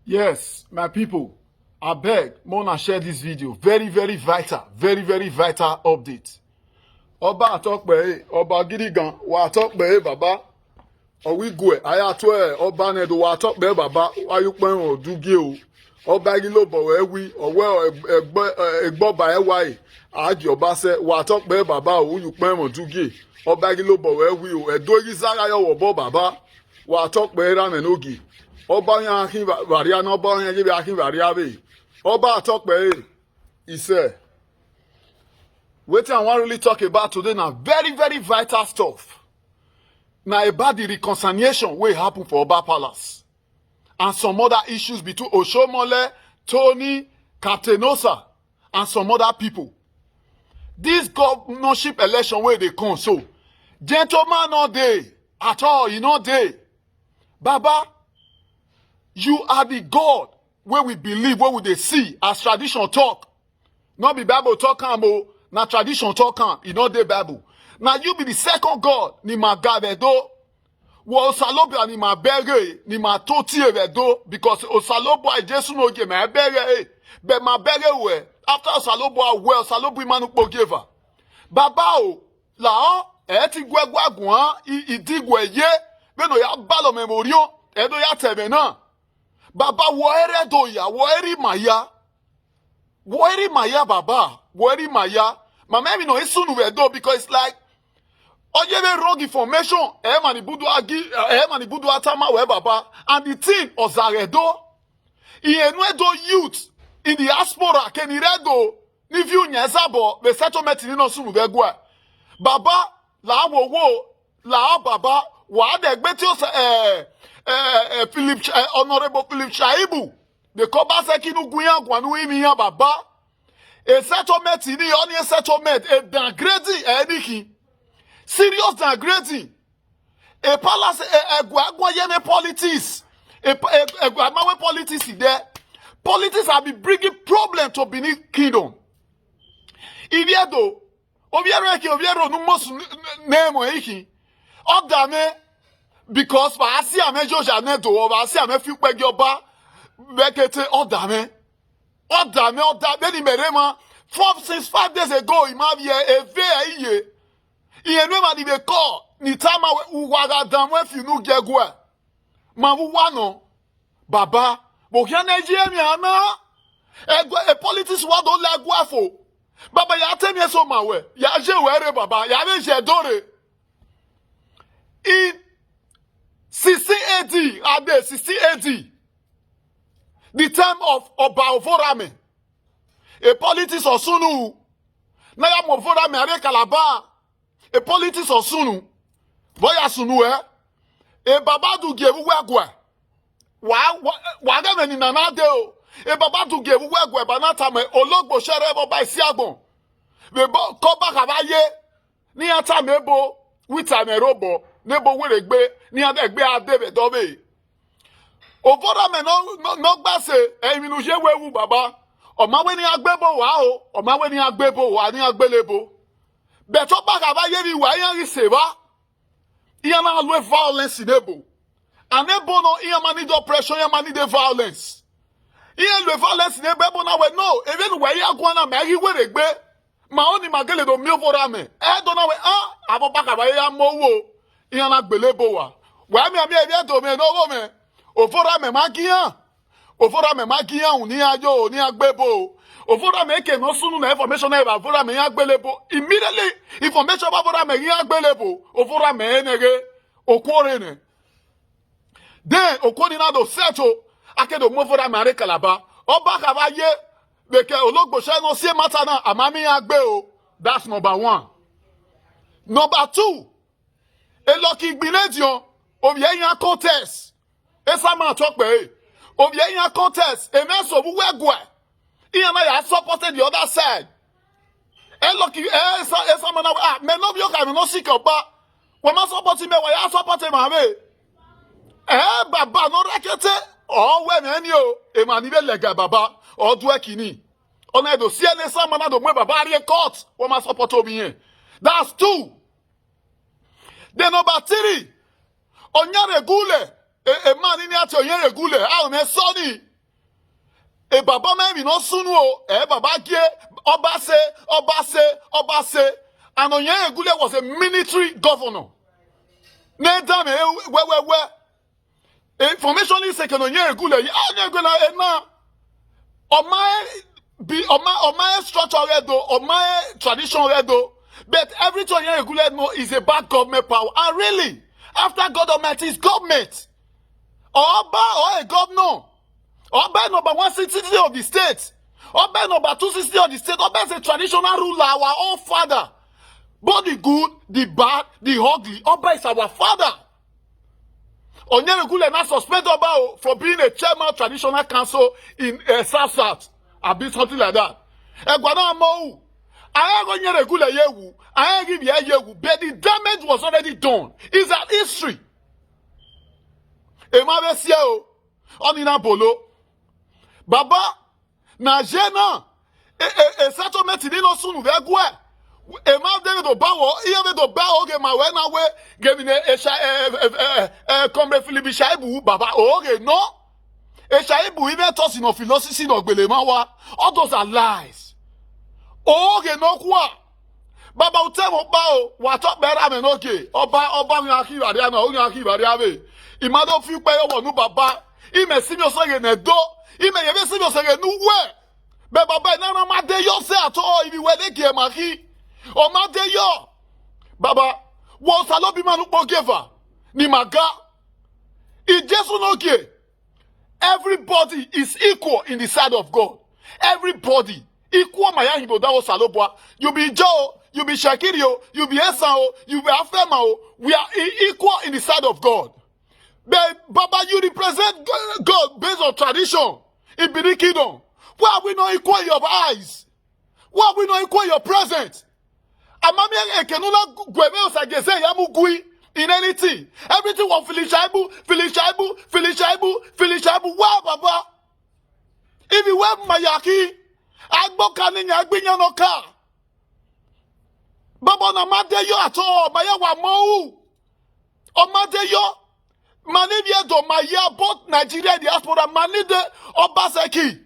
Yes, my people, I beg, Mona share this video. Very, very vital update. Oba atokbe, Oba Gidigan, wa atokbe baba. Owigwe, ayatwe, Oba nedo wa atokbe baba, ayukwen o dugi o. Oba gilo bo ewi, owe egbo ba ewai. Aji Oba se, wa atokbe baba, o yukwen o dugi. Oba gilo bo ewi o, edo izara yo wo baba. Wa atokbe ramen ogi. Oba yan akin varia no oba yan jibe akin varia be. Oba atokbe he said, wetin I wan really talk about today na very, very vital stuff. Na about the reconciliation wey happen for Oba Palace and some other issues between Oshomole, Tony, Katenosa, and some other people. This governorship election wey dey come so, gentleman no dey at all, you no dey. Baba, you are the God where we believe, where we dey see as tradition talk. Not be Bible talk am o, na tradition talk am, e no dey Bible. Now you be the second God, ni ma gavedo. Wo Osalobua ni ma bere, ni ma toti evedo, because Osalobua Jesu no ge ma bere, be ma bere we. After Osalobua we, Osalobua manu pogeva. Baba o, la o, ti gwegwa gwan, di gweye, be no ya balo memorio, edo ya tebena. Baba wo ere do ya, wo eri maya. Wo eri maya baba, wo eri maya. Ma maybe no isunu vedo because it's like oye be wrong information, mani budu atama we baba, and the thing ozaredo, ienwedo youth in the diaspora keniredo, ni view nyezabo, the settlement ni no sunu vegwa. Baba, la wo, la baba, wa de gbeti Philip, Honorable Philip Shaibu, the Koba Sekinu Guyan Guanu Imiya Baba, a settlement in the onion settlement, a downgrading, anything. Serious downgrading. A palace, a Guayane politics, a Guamawe politics there. Politics have been bringing problem to Benin Kingdom. Iviedo, Oviero, Numos Nemo Eki, Odame. Because I see a major Janet over, I see a few Pegyoba, Bekete, Odame, Merema, since 5 days ago, he might be a very year. He never did a call, Nitama Uwaga Damwe, if you know Gagua, Mamuano, Baba, Bokiana Jemiana, a politics what don't like Guafo. Baba, ya tell me so my way, Yaje were Baba, Yaje Dore. In 60 AD, 60 AD, the time of Oba Ovorame, a politics of Sunu, Naya Movorame, Are Kalaba, a politics of Sunu, Boya Sunu, a Babadu gave Wagwa, Wagame in Nanadeo, a Babadu gave Wagwa, Banatame, Ologbo Sherebo by Siagon, Koba Havaye, Niata Mebo, Witamerobo, Nebo Wiregbe, ni adegbe adebe dobe. Ovora me no gbase, eminu je wewu baba. Omawe ni agbebo wa o, omawe ni agbebo wa ni agbelebo. Beto baka ba yeri wa yan riseva. Iyan na alwe violence nebo. Anebo no iyan mani do oppression, iyan mani de violence. Iyan le violence nebo ebo na we no, even we ya gwana me ri weregbe. Ma oni magele do mi ovora me. Do na we abo baka ba ya mowo. Iyan na gbelebo wa. Wa mi ebi to me no me. Ofora me magian. Ofora me magian ni ajo ni agbebo. Ofora me ke no sunu na information na ofora me agbelebo. Immediately information about ofora me agbelebo. Ofora me enege okwore ne. Then okwori na do settle akedo mo ofora me are kalaba. Oba ka ba ye beke ologbo se no se mata na amami agbe o. That's number 1. Number 2. Eloki Gbilejion, Ovieyan contest. Esama Tokbe, Ovieyan contest. Emeso Wegwe. Iyana ya supported the other side. Eloki, Esama na Menobio can no seek up. When I support him, I ya support him. Baba, no rakete. Oh, when any Emmanuel Lega Baba, or Dwekini. Onedo, CNS Samana, the Baba, court. When I support Obiye. That's 2. Then number 3, Onyare Gule, a man in Onyare Gule, I am a sonny. E baba me no sunu o. E baba gie. Obase. And Onye Egule was a military governor. Nedame where. Information is second Onye Egule. Onye Egule na. Omae structure redo. Omae tradition redo. But everything Onye Egule know is about government power. And really, after God Almighty is government. Oba or a governor. Oba number 160 of the state. Oba number 260 of the state. Oba is a traditional ruler, our own father. Both the good, the bad, the ugly. Oba is our father. Onye Egule now suspend Oba from being a chairman of traditional council in South. A bit something like that. Egwana Mou. I am Onye Egule yewu. I am give yewu. But the damage was already done. It's an history. Emabe sieo. Onina bolo. Baba. Na jena. Settlement in no sunu vegwe. Ema David Obawo. Iye do ba oge ma we na we. Gemine kombe Philippe Shaibu. Baba oge no. Shaibu even toss no philosophy no gbelema wa. All those are lies. Oge no kwa. Baba utemo ba o. Wato bera me noke. Oba nyaki baria na. Nyaki baria be. Imado fi pe yo wonu baba. Ime simi osege ne do. Ime yebe simi osege nu we. Be baba na ma de yo se ato ibi we de kie maki. O ma de yo. Baba, wo salobi manu pogeva. Ni maga. I Jesu no ke. Everybody is equal in the sight of God. Everybody equal maya hibo da wo salobwa. You be Joe, you be Shakirio, you be Esau, you be Afema. We are equal in the sight of God. But Baba, you represent God based on tradition in Benin Kingdom. Why are we not equal in your eyes? Why are we not equal in your presence? Amami ekenula gweme osagese yamugui in anything. Everything was Philishaibu. Why, Baba? If you wear Mayaki, Agbokani Nyagbinya no car. Baba na madeyo at all. Maya wa mou. O madeyo. Manivia do Maya, both Nigeria and diaspora, Manide Obaseki.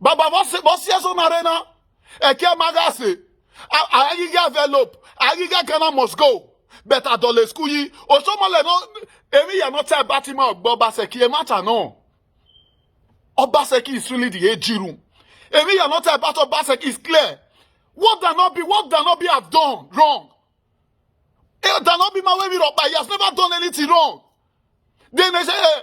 Baba, what's yes on arena? Eke Magasi. Agiga envelope. Agiga Ghana must go. But Adole Skuyi. Osomale no. Emi ya not tell Batima Obaseki. Emata no. Obaseki is really the AG room. Emi ya not tell Obaseki is clear. What does not be have done wrong? It does not be my way up. He has never done anything wrong. Then they say,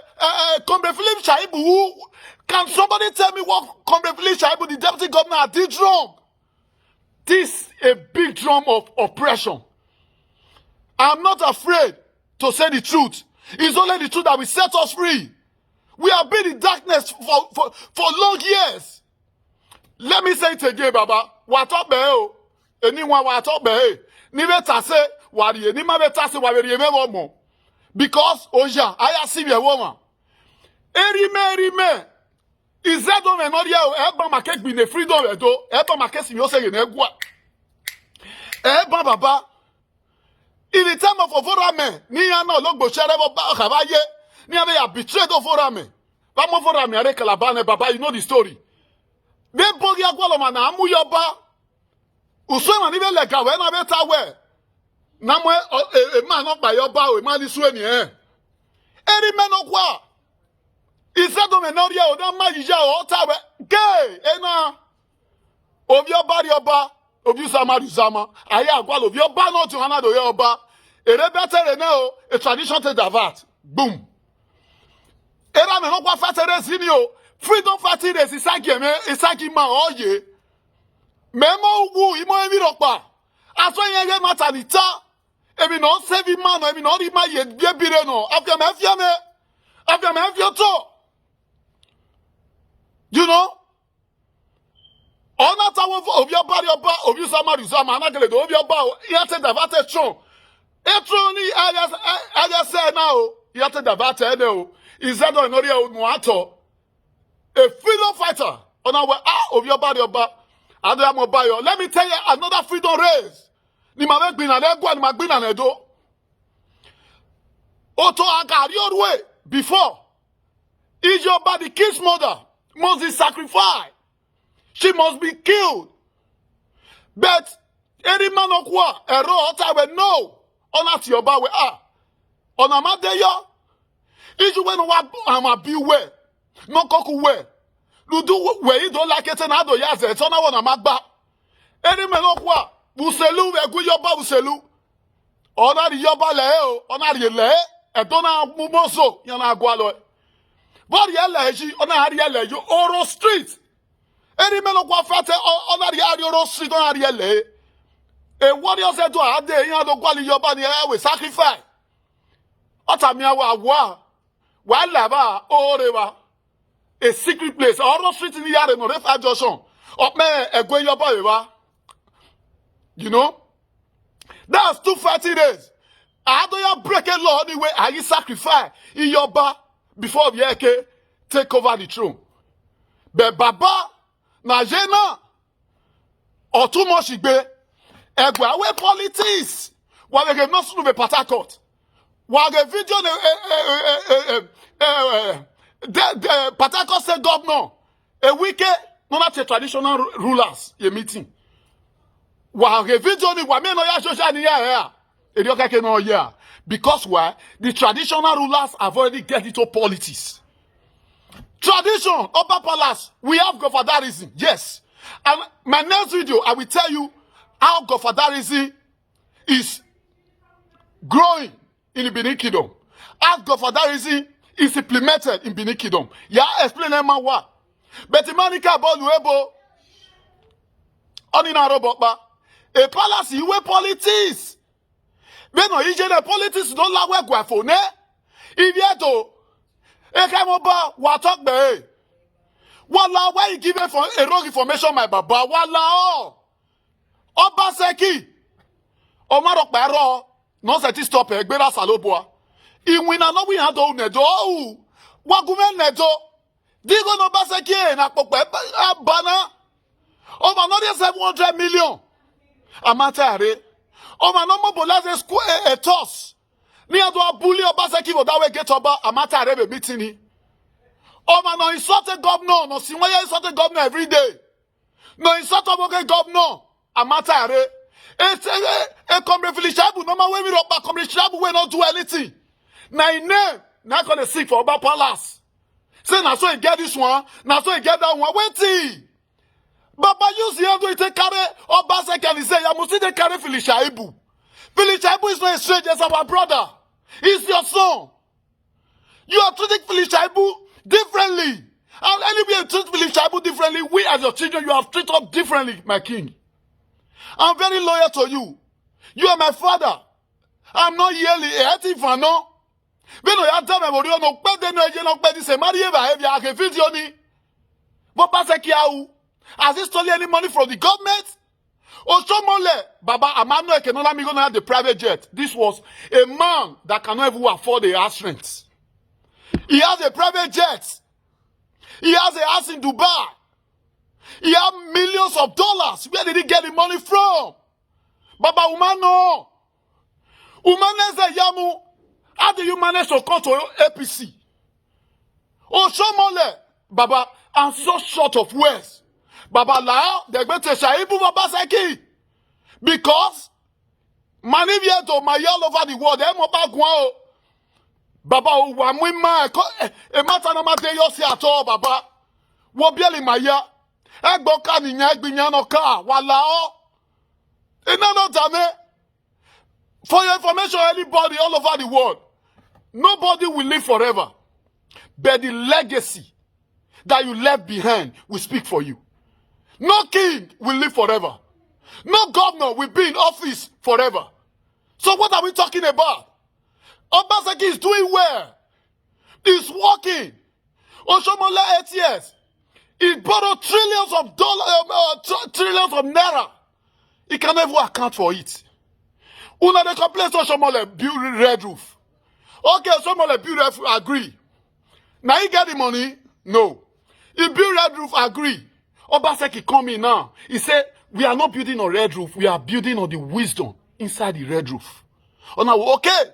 Combe Philippe Shaibu, can somebody tell me what Combe Philippe Shaibu, the deputy governor, did wrong? This is a big drum of oppression. I'm not afraid to say the truth. It's only the truth that will set us free. We have been in darkness for long years. Let me say it again, Baba. What up, Beho? Anyone what up, Beho? Nive tase, wari, ni ma betase, wari, mo. Because, Oja, I see a woman. Erime. Is that on an audio? Eba market be the freedom of do. Eba market in your saying, Eba Baba. In the time of Oforame, Niana Logbo Sharebo Havaye, Niana betrayed Oforame. Bamo Forame, Are Calabane, Baba, you know the story. Then Bogia Gualamana, Amuyoba, Usama, even like a when I better wear. Namwe a man not by your bow, a man is swimming. Any man of what? Is that on an audio or that Majija or Tabe? Gay, Ena of your body oba, of you Samarizama. I have one of your banner to another Yoba. A better than now, a tradition to Davat. Boom. Era me no kwa fatere sinio. Freedom fatire is Saki ma oye. Memo wu imo emi rokpa. Aso yeye matanita. Emi no save man, emi no ri ma ye bire no. Afia me to. You know? Ona tawo of your body of you Samarizama anagele do of your bow. Yate Davate chon. Etroni I just say now. Yate Davate no. Is that on Noria Muato? A freedom fighter on our of your body about Adam Bayo. Let me tell you another freedom race. Ni mamek bin and Egwa and Magbin and Edo. Oto Agari your way before. Is your body kid's mother? must be sacrificed. She must be killed. But any man of war, a raw time, no. On at your bar, we are. On a madeya. If you went I'm a beware. No cock way. You do where you don't like it and other years. It's on a magba. Any man of war. Buselu, we go your babuselu. Honor the yoba leo, honor the le, and don't mumoso, yana gualo. But yella, she honor the you oro street. Any man of war fat honor the oro street on the yelle. A warrior said to her, they are the quality yoba near with sacrifice. Otamia wa, while lava, or a secret place, oro street in the yard, no refa Joshon. Up me, a go yoba, you know? That's 240 days. How do you break a law anyway? Are you sacrifice in your bar before the Eke take over the throne? But Baba, Najena, or too much igbe, Egwawe politics. While they not through the Patakot. While the video, the Patakot said governor, a wicked, not a traditional rulers, a meeting. Because why? The traditional rulers have already get into politics. Tradition, upper palace, we have Gofadarism, yes. And my next video, I will tell you how Gofadarism is growing in the Benin Kingdom. How Gofadarism is implemented in Benin Kingdom. Yeah, explain them what. But the manika boluebo onina robotba. A palace, you wear politics. When no the politics don't la we guafone. If you to, a kamoba, what talk be? Walla, why you give for a wrong information, my baba? Walla, Obaseki, Omarok Baro, no set stop a gbera saloboa. In winner, no we had on the door. Wagumen nedo. Digo no Baseki, and a banner. Over another 700 million. Amatare. Over no more bolaze square a toss. Near to a bully or Basaki or that way get about Amatare meeting. Over no insulted governor, no Simaya insulted governor every day. No insulted governor. Amatare. It's a comrade Shabu, no matter where we rock back, comrade Shabu will not do anything. Now, not going to seek for Oba Palace. Say, now so you get this one, now so you get that one. Wait. Baba use the other to carry Obasa can say, I must see the carry Filishaibu. Filishaibu is not a stranger, it's our brother. He's your son. You are treating Filishaibu differently. And anyway, you treat Filishaibu differently, we as your children, you have treated us differently, my king. I'm very loyal to you. You are my father. I'm not yearly a for no. When I tell me, you no better no you no better say Maria behavior I can video ni. But Pasekiau, has he stolen any money from the government? Oshomole, Baba Amano cannot me gonna have the private jet. This was a man that cannot even afford the house rent. He has a private jet. He has a house in Dubai. He has millions of dollars. Where did he get the money from? Baba Umano. Umaneze Yamu. How do you manage to come to APC? Oshomole, Baba, I'm so short of words. Baba Lao, they're going to Shaibu Baba Seki. Because money here to my all over the world, they're about Guao. Baba, Wamwima, a matter no matter yosi at all, Baba. Wobieli Maya, Egboka Ninya, Binyano Ka, Walao. Another time, for your information, anybody all over the world, nobody will live forever. But the legacy that you left behind will speak for you. No king will live forever. No governor will be in office forever. So what are we talking about? Obaseki is doing well. He's working. Oshomole 8 years. He borrowed trillions of dollars, trillions of naira. He can never account for it. Una de complain Oshomole build red roof. Okay, Oshomole build red roof, agree. Now he get the money? No. He build red roof, agree. Obaseki come in now. He said, we are not building on red roof. We are building on the wisdom inside the red roof. Oh, now, okay.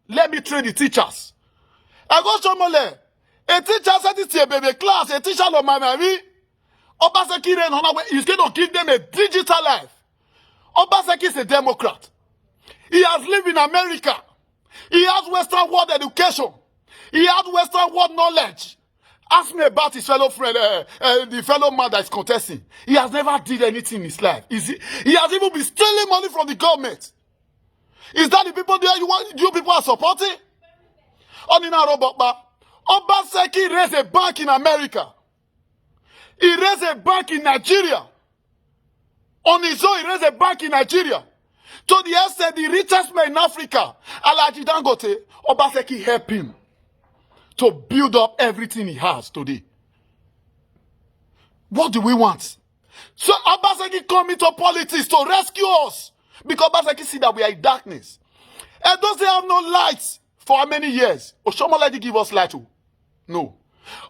Let me train the teachers. I go Shomole. A teacher said this to a baby class, a teacher of my Mary. Obaseki is going to give them a digital life. Obaseki is a Democrat. He has lived in America. He has Western world education. He has Western world knowledge. Ask me about his fellow friend, the fellow man that is contesting. He has never did anything in his life. He has even been stealing money from the government. Is that the people there you people are supporting? Onina Robokba. Obaseki raised a bank in America. He raised a bank in Nigeria. On his own, he raised a bank in Nigeria. To the extent, the richest man in Africa, Alhaji Dangote, Obaseki helped him to build up everything he has today. What do we want? So Obaseki come into politics to rescue us. Because Obaseki see that we are in darkness. And those they have no lights for how many years? Oshomola did give us light. No.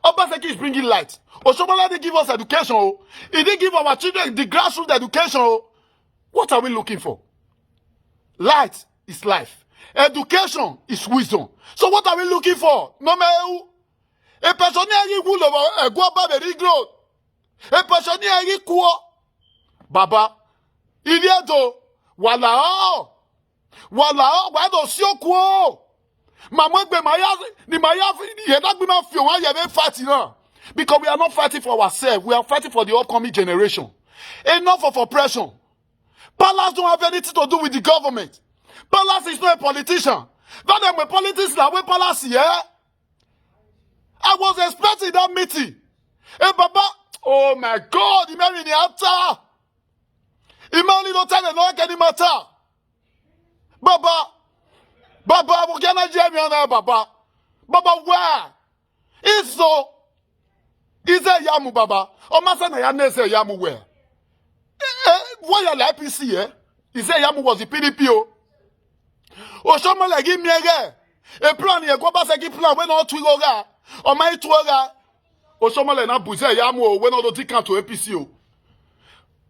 Obaseki is bringing light. Oshomola did give us education. He did give our children the grassroots education. What are we looking for? Light is life. Education is wisdom. So what are we looking for? No matter. A person here will go about the growth. A person here kuo. Baba. Iliedo. Walao. Walao. Wado sio kuo. Mamwe maya ni maya yeda bima fio wa ye be fighting now. Because we are not fighting for ourselves. We are fighting for the upcoming generation. Enough of oppression. Palace don't have anything to do with the government. Palace is not a politician. That them a politician that way Palace here. I was expecting that meeting. Hey Baba, oh my God, Imani ni ata. Imani don't tell no any matter. Baba, what can I jam you on Baba? Baba, where? It's so. Is there Yamu Baba? Or Master Nayane say Yamu where? Why are the IPC here? He said Yamu was the PDP. Oshomola give me a plan here. Go back and plan when all two go. Or my two go. Oshomola na buze Yamu when all the ticket to APC.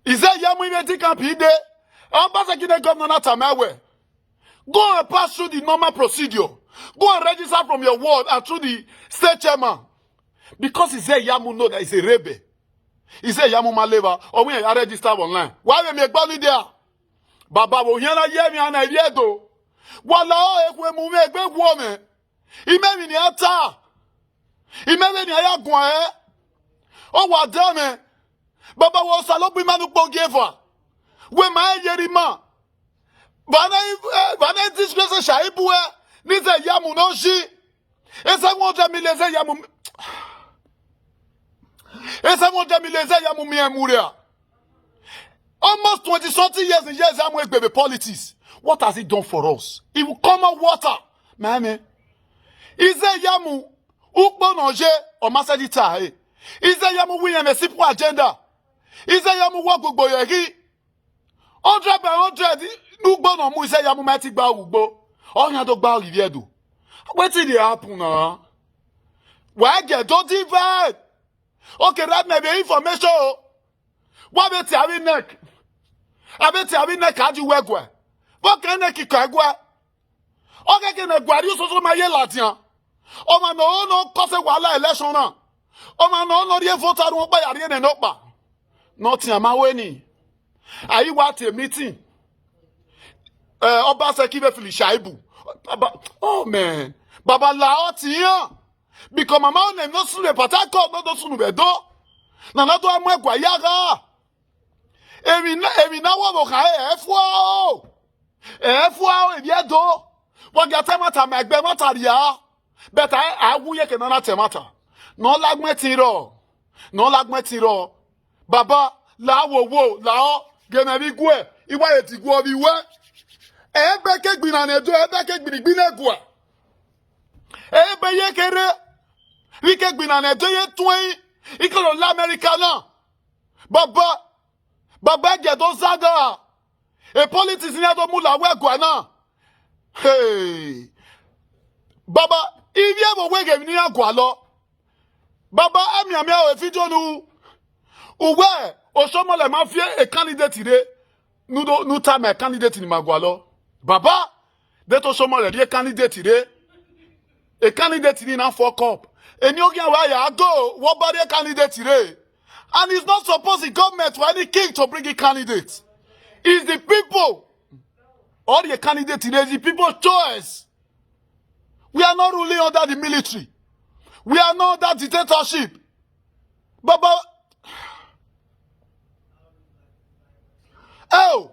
He said Yamu in the ticket he dey. Ambassador the governor at Tamawe. Go and pass through the normal procedure. Go and register from your ward and through the state chairman. Because he said Yamu know that he's a rebel. He said Yamu Maleva, or when I register online. Why we make money there? Baba wo yana yemi ana yedo. Wala o ekwe mu me egbe woman. Imemi ni ata. Imemi ni ayagun O wa dame. Baba wo salo bi manu pogeva. We ma yerima. Bana disgrace shaibu ni ze Yamu no shi. Esa mo jami le ze Yamu. Esa mo jami le ze Yamu mi emuria. Almost 20-something years in years, I'm with baby politics. What has it done for us? It will come out water. Mame. Is there Yamu? Ukbonoje or Masadita? Is there Yamu win a simple agenda? Is there Yamu walk with Boyagi? 100 by 100. Ukbono is there Yamu Matic Baubo? All your dog Bali Viedu. What did it happen now? Why get don't divide? Okay, that may be information. What about your neck? I bet you neck had you work well. What can I kick a gua? Okay, can a guardian so my Latin? Oh, man, no, cause a walla election. Oh, man, no, the voter won't buy a and up. Not in my way. Are you at a meeting? Obaseki Fili Shaibu. Oh, man. Baba Laotia. Because my mom name not soon a patako, not soon a do. Nana do a more guayaga. Every now one F1 if you do what your temata make be mataria. But I will yek another temata. No lag metiro. No lag metiro. Baba la wo la genabi gwe. Iwa eti gwo bi we. Ebe ke gbina na edo ebe ke gbina gwa. Ebe ye kere. Ri ke gbina na edo ye twin. Ikolo la America na. Baba Gedo Zaga. A politician to mula wegwana. Hey. Baba, if you ever wake up near Gualo. Baba, I'm your mail if you don't know. Uwe, Oshomola Mafia, a candidate today. No time a candidate in Magualo. Baba, that Oshomola, a candidate today. A candidate in a fuck up. Enyogia waya go, what body candidate today? And it's not supposed the government or any king to bring a candidate. It's the people. All the candidate today is the people's choice. We are not ruling under the military. We are not under dictatorship. Baba. Oh,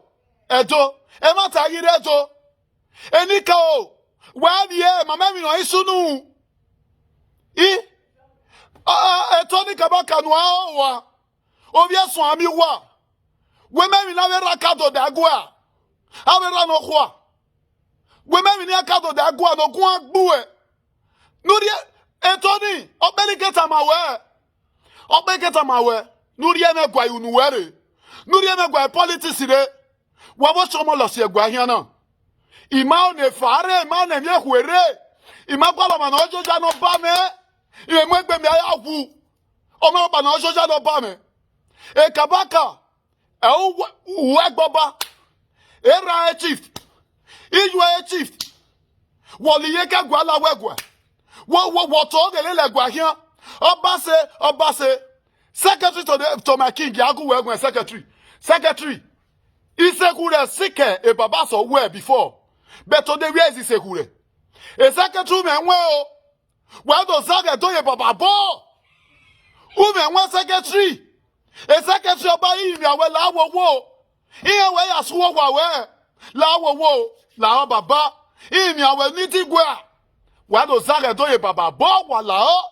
Edo. Ema tagire Edo. Enika o. Where the air, my memory no isunu. Etoni kabaka nwa wa. Obia swami wa. We memory na we rakado da agwa. Awera no kwa. We memory na kado da agwa no kwa gbuwe. Nuri Etoni, obeliketa mawe. Obeketa mawe. Nuri eme gwa unuwere. Nuri eme gwa politics ire. Wawo chomo lo se gwa hiana. Ima one fare, ima ne mye huere. Ima kwala ma na ojoja no ba me. Ime mwegbe mi ayawu. Oma ba na ojoja no ba me. E kabaka. E uwe gboba. E ra e chief. Iyu e chief. Woli ye ka gwa la wegwe. Wo to gele le gwa hian. Oba se. Secretary to my king yagu wegwe secretary. Secretary. Isekure sike e baba so where before. But today where is Isekure? E secretary me nwe o. Where do zage to ye baba bo? U me nwe secretary. E secretary oba yi mi awe la wo. Iye we ya suwo wa we. La wo. La baba. Yi mi awe niti gwa. Where do zage to ye baba bo wa la o.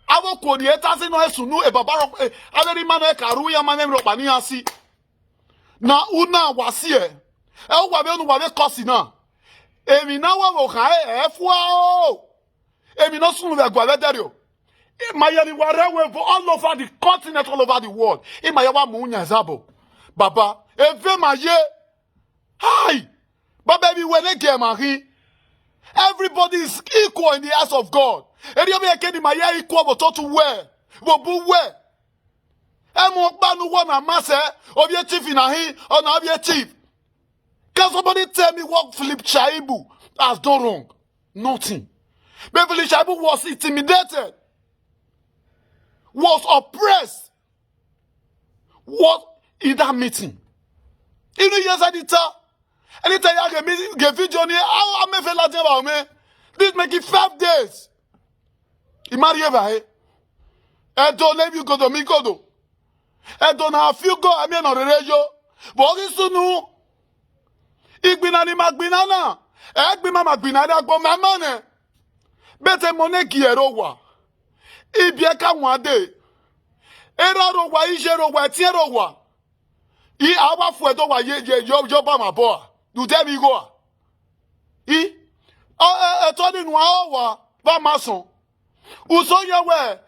Awo ko ni eta sinu esunu e baba ro averi manu e karu ya manu ro pa ni asi. Na una wasi e wa be onu wa be kosi na emi na wa wo kan e fua o emi no sunu be gwa be o ma ye ni wa rewe for all over the continent, all over the world. E ma ye wa mu nya zabo baba e ve ma ye hi baba bi we ne ge ma ri. Everybody is equal in the eyes of God. Eri obi eke ni ma ye equal bo to we bo bu we. Emo banu wa na mase obi chief na hi or na obi chief. Can somebody tell me what Philip Shaibu has done wrong? Nothing. But Philip Shaibu was intimidated, was oppressed. What in that meeting? You know, yes, I did tell. Anytime I get video, I'm a fella about me. This make it 5 days. He marry ever. I don't let you go to me go to. I don't have few go. I mean on the radio. But this to know. Igbina ni magbina na. Egbima magbina na gbo mamane. Bete mone kiero wa. Ibie ka wade. Era ro wa ije ro wa tie ro wa. I awa fu edo wa ye yo ba ma bo. Du tell me go. I eto ni nwa wa ba mason. Uso ye we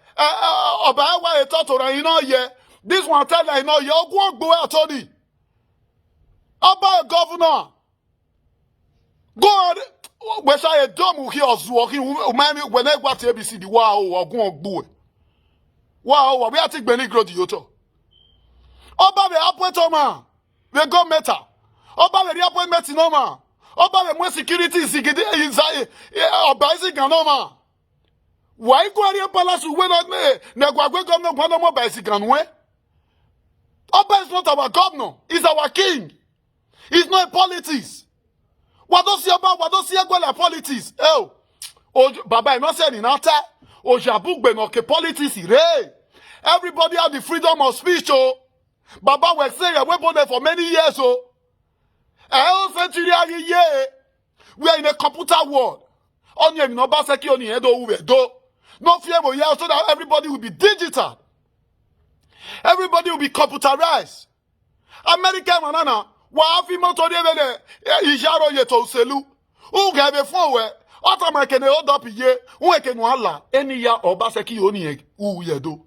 oba wa eto to ran ina ye. This one tell I know you go gbo attorney. Oba governor. God we say a dom here was working when I got to ABC the wow or go gbo. Wow, we are take Benny Grow the Yoto. Oba the appointment man. We go meta. Oba the appointment no man. Oba the more security is Oba is no man. Why go area palace we not me? Na go governor go no more bicycle we. Oba is not our governor. He's our king. He's not politics. What does he about? What does he about politics? Oh, Baba, I'm not saying in altar. Ojabu benoke politics. Everybody have the freedom of speech. Oh, Baba was saying we been there for many years. Oh, century year. We are in a computer world. Only no baseki only do. No fear, so that everybody will be digital. Everybody will be computerized. American manana. Wa fi moto de bele ijaro ye to selu u ga be fun we automatic ne hold up ye u e ke nu ala eni ya obaseki oni u ye do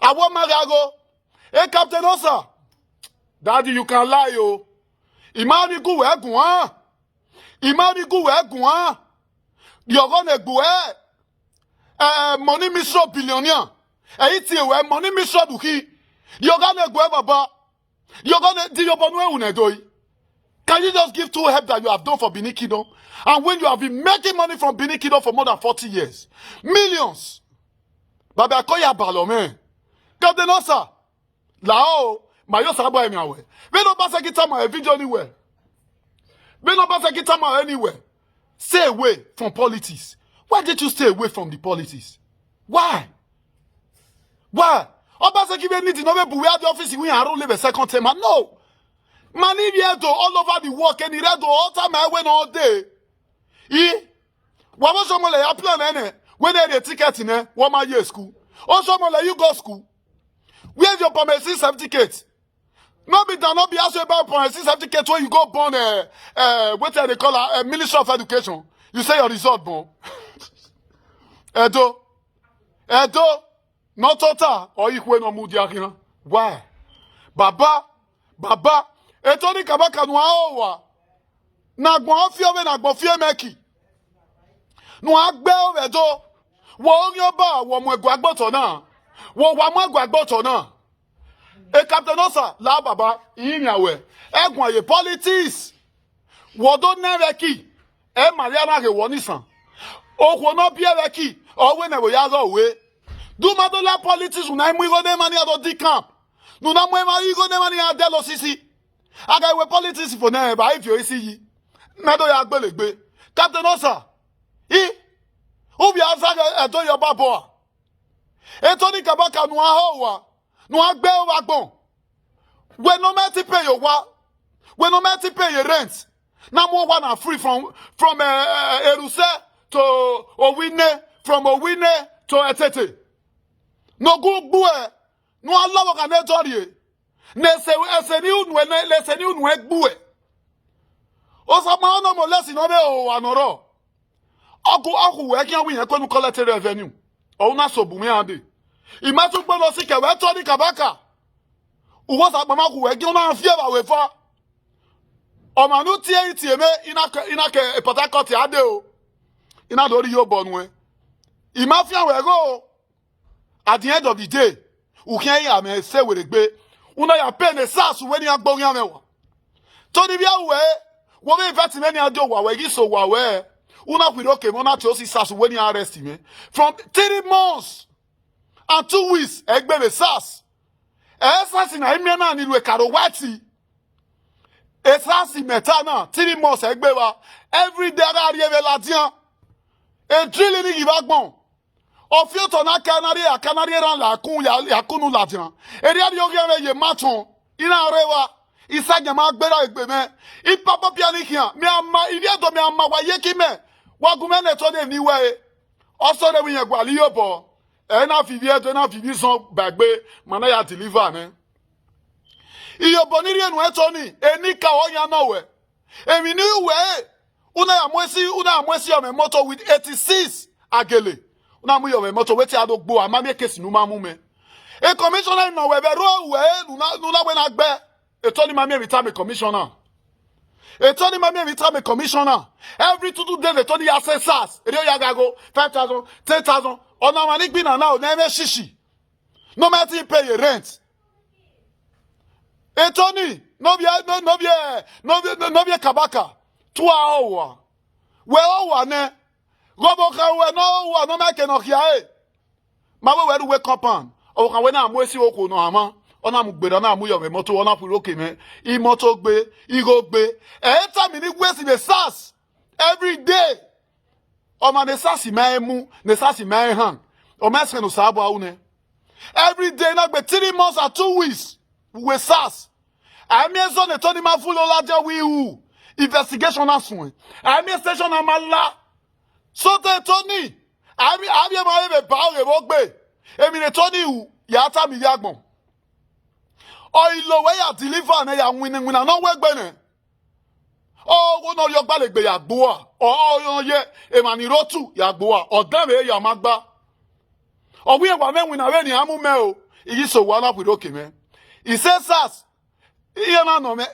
awo magago e captain osa daddy you can lie yo imani ku we gun an you gonna go money mission billionaire e ti we money mission duki you gonna go baba. You're gonna do your bonwe. Can you just give two help that you have done for Benin Kingdom? And when you have been making money from Benin Kingdom for more than 40 years, millions, Baba koya balome. Gade no sa. Lao, mayo sabo emi awe. We no pass kita ma video anywhere. We no pass kita ma anywhere. Stay away from politics. Why did you stay away from the politics? Why? Why? Obaseki we need to know we have the office we are live a second term. No. Man, if you do all over the work and you do all time I went all day. What was some of plan when they ticket in 1 year school? Or some of you go school. Where's your permanency certificate? Not be done, not be asked about permanency certificate when you go born what they call a Ministry of Education. You say your result born. Edo, not total or you no mudiakina. Why? Baba, etoni kabaka no awa. Na gbon fi owe na gbon fi emeki. No agbe owe do. Wo onyo ba wo mo egu agboto na. Wo wa mo egu agboto na. E Captain Osa la baba inyawe. Egun aye politics. Wo do nereki. E Mariana ke wonisan. Okwo no bi ereki. Owe na wo ya zo we. Do madola politics una mu go de mani ado di camp. No na mo ma go de mani adelo sisi. Aga we politics for na ba if you see yi. Na do ya gbelegbe. Captain Osa. Ubi azaga edo yo babo. Etoni kabaka no ahowa. No agbe o agbon. We no meti pay your wa. We no meti pay your rent. Na mo one are free from Eruse to Owine, from Owine to Etete. No go bue. No Allah ka ne tori. Ne se ni unu bue. O sa ma no mo lesi no be o anoro. Aku we kan wi yan ko nu collect revenue. O na so bu mi ande. Ima tun gbe lo si ke we to ni kabaka. Uwo sa pa ma ku we kan na fie ba we fa. O ma nu tie me ina ke Port Harcourt ade o. Ina do ri yo bonu e. Ima fia we go. At the end of the day, u kan ya me se we regbe. Una ya pay ne sas we ni agbo yan mewa. To ni bia we wo be vet me ni ade o wa we gi so wa we. Una kwiroke mo na to si sas we ni arrest me. From 3 months and 2 weeks egbe be sas. Sas na imi na ni we karo wati. Sas meta na 3 months egbe wa. Every day na rieve ladian. E drill ni gibagbon. Ofio to na kanari ran la kun ya kunu ladian. Eri ari oge me ye maton. Ina rewa. Isa jama gbera egbe me. Ipapa piani kian. Me ama ili do me ama wa ye ki me. Wa gumene to de ni we. Oso de wi yen gwa li yobo. E na fi vie to na fi bi son bagbe mana ya deliver ne. Iyobo ni enu eto ni eni ka oyan na we. Emi ni we. Una amwesi o me motor with 86 agele. Una mu yo me motor weti adogbo amami kesi nu ma mu me. E commissioner no we be ro we nu we na gbe. E to ni mami every time commissioner. Etoni mami every time commissioner. Every 2 days etoni assessors. Eri o ya gago 5,000, 10,000. Ona mani gbi na now na me shishi. No matter pay your rent. Etoni no be kabaka. 2 hours. We o ne. Robo ka we no make no kia e. Ma we wake up on. O kan we na amwesi oko no ama. Ona mu gbe na mu yo me moto ona pu roke me. I moto gbe, I go gbe. Enta mi ni gwesi be sas. Every day. O ma ne sas me mu, ne sas me han. O ma se no sabo a une. Every day na gbe 3 months or 2 weeks. We sas. A mi zo ne toni ma full olaja wi hu. Investigation na sun. A mi station na mala. So te toni. A mi ma be ba o bo gbe. Emi ne toni hu ya ta mi yagbon. O ilo we ya deliver na ya win na no we gbe ne. O wo no yo gba le gbe ya gbo a. O yo ye e ma ni rotu ya gbo a. O dan me ya magba. O wi e wa me win na we ni amu me o. Iyi so wa na pu roke me. I say sas. Iye na no me.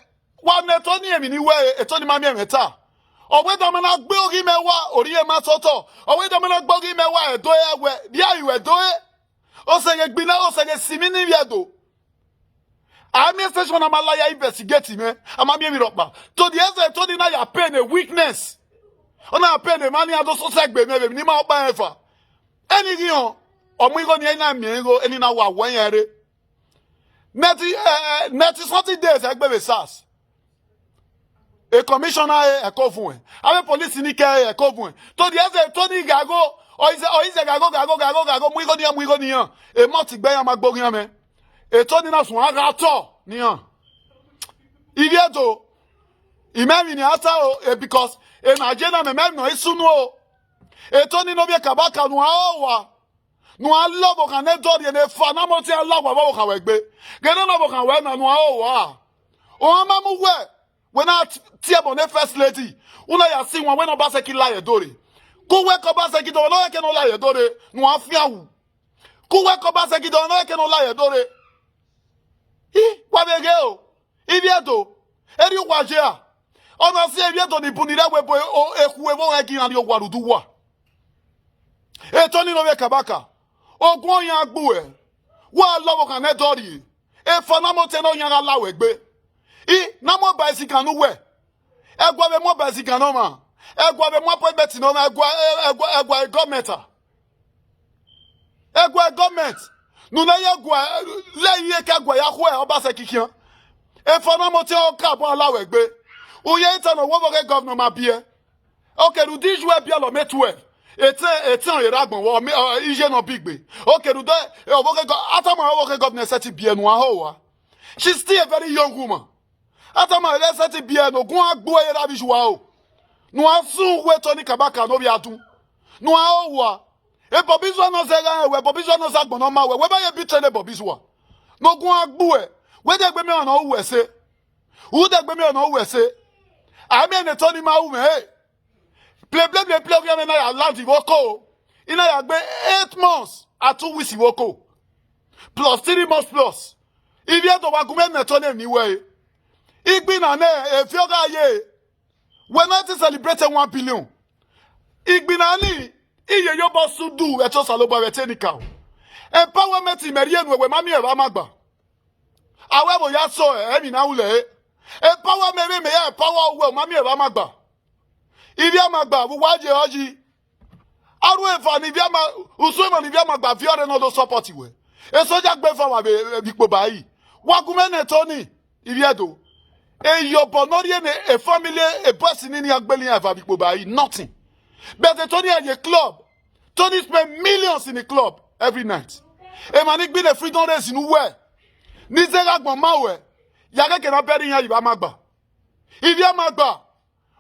Wa ne to ni emi ni we e to ni ma mi emeta. O we do me na gbe ori me wa ori e ma soto. O we do me na gbe ori me wa e do e we. Dia yu e do e. O se ye gbina o se ye simi ni wi edo. Army station na malaya investigate me. Ama mi ropa. To the essence to the na ya pain a weakness. Ona pain a mani ado so segbe me ni ma opa efa. Any gion Omigo ni na miengo eni na wa wenyere. Neti 40 days egbe be SAS. A commissioner e kovun. Ave police ni ke e kovun. To di eze to ni gago oize gago muigo ni yan. E mo ti gbe yan magbo yan me. E to ni na sun ara to ni yan. Idieto. Imemi ni ata o because e na je na me no isunu o. E to ni no be kabaka nu awa. Nu alobo kan e do de ne fa na mo ti alawa bo kan we gbe. Gede no bo kan we na nu awa. O ma mu we when I tear on the first lady, una ya see one when Obaseki lie dore. Ku we ko Obaseki do no ke no lie dore, no afia wu. Ku we ko Obaseki do no ke no lie dore. Wa be ge o. Ibieto. Eri wa je a. Ona si ibieto ni punira we bo eku e bo e ki na yo gwaru duwa. E to ni no be kabaka. Ogun yan agbu e. Wa lowo kan e dori. E fana mo te no yan alawe gbe. Na mo bicycle no we egwa be mo bicycle no ma egwa be mo appointment no ma egwa government no na egwa le ye ka gwa ya ho e Obaseki kian e for na mo te o ka bo alawe gbe uye ita no wo boke governor ma bie okay do this we bia lo me 12 etin iragbon wo ije no bigbe okay do o boke atama wo boke governor set bie no ho wa she's still a very young woman. Atama lesati bia no gun agbo e ra bisuwa o no asun we to ni kabaka no bi atun no a owa e bobiso no se ga we bobiso no sa gbon no ma we ba ye bi tele bobiso no gun agbo e we de gbe mi ona o wese u de gbe mi ona o wese a mi ene to ni ma u me play we na ya land woko ina ya gbe 8 months at 2 weeks woko plus 3 months plus if you to wa gume na to ni we Igbina ne efioga ye. We not celebrating 1 billion. Igbina ni iye yo bo sudu eto salobo wetenika. Empowerment imeriye we mami e ba magba. Awe bo ya so emi na ule. Empower me ya empower we mami e ba magba. Ibi amagba bu waje oji. Aru efa ni bi ama usumo ni bi amagba fiore no do support we. E soja gbe fa wa be bipo bayi. Wa gumene toni ibi edo. And your bonori a family, a person in your belly have a nothing. But the Tony at your club. Tony spend millions in the club every night. A manik be the freedom race in where. Nizera Gbomawe. Yaga cannot bury ya Magba. If you Magba,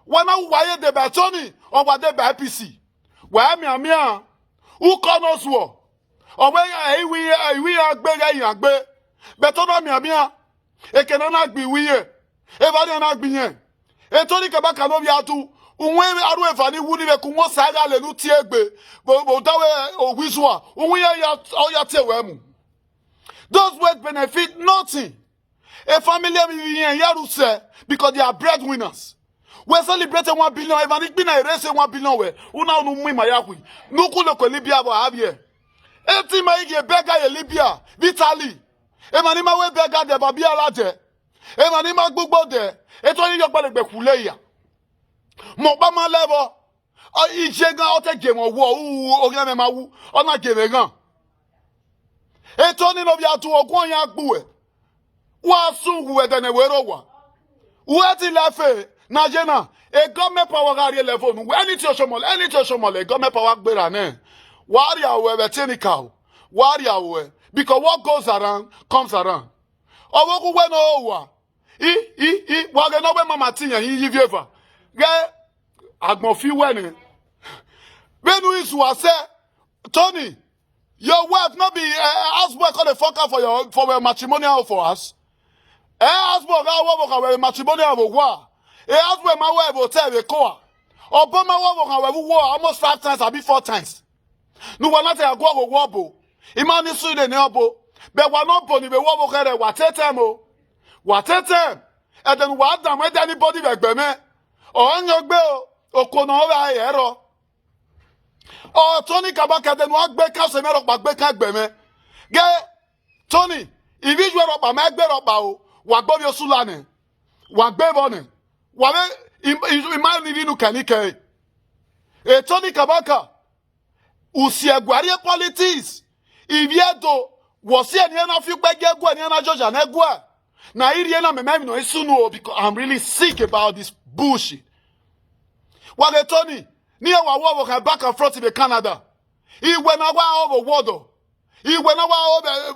one out wire the by Tony or what they by PC. Where me a who can us war? Or where we are beggar, but on me a cannot be weird. Evani na gbinyen etoni kabaka no biatu unwe aru evani wuni be kunwo saga le nu tiegbe bo dawe ogwiswa unwe ya tewe mu those words benefit nothing a family vivian yaruse because they are breadwinners we celebrating 1 billion evani gbina erase 1 billion we una unu mu imayakwi nuku le ko Libya bo habie eti ma ige bega ye Libya Vitali evani ma we bega de babia laje e ma ni ma gbogbo de e to yin yo gbe gbe kule ya mo pa ma lewo o ije gan o te je won wo o yan me ma wu ona jere gan e to ni no bi atu ogun yan gbu e wa sun wu e de ne wero wa we ti la fe na je na e government power ga ri level nu any ti osomole e government power gbera na wari awe be technical wari awe because what goes around comes around owo ku we no wa wa ge no be mama ti yan yi vieva ge agbon fi we ni benu isu ase Tony your wife no be houseboy call the fucker for a matrimonial for us houseboy ga wo ka we matrimonial wo wa houseboy ma we hotel we ko obo ma wo ka we wo almost 5 times abi 4 times nu wa na te agwo wo bo imani su de ne obo be wa no bo ni be wo kere wa tetem o wa tetem e den wa dam e anybody be gbe me o nyo gbe o okono ra ero o Tony kabaka den wa gbe ka se me ro pa gbe ka gbe me ge Tony ibi ju ro pa me gbe ro pa o wa gbo bi osula ni wa gbe bo ni wa be imani ni nu kanike e Tony kabaka usi agwari politics Ivieto, was here near na few beg go and na Georgia negua. Na iriena me no isuno because I'm really sick about this bullshit. Wale Tony, near wa back and front in Canada. He went over water. He went over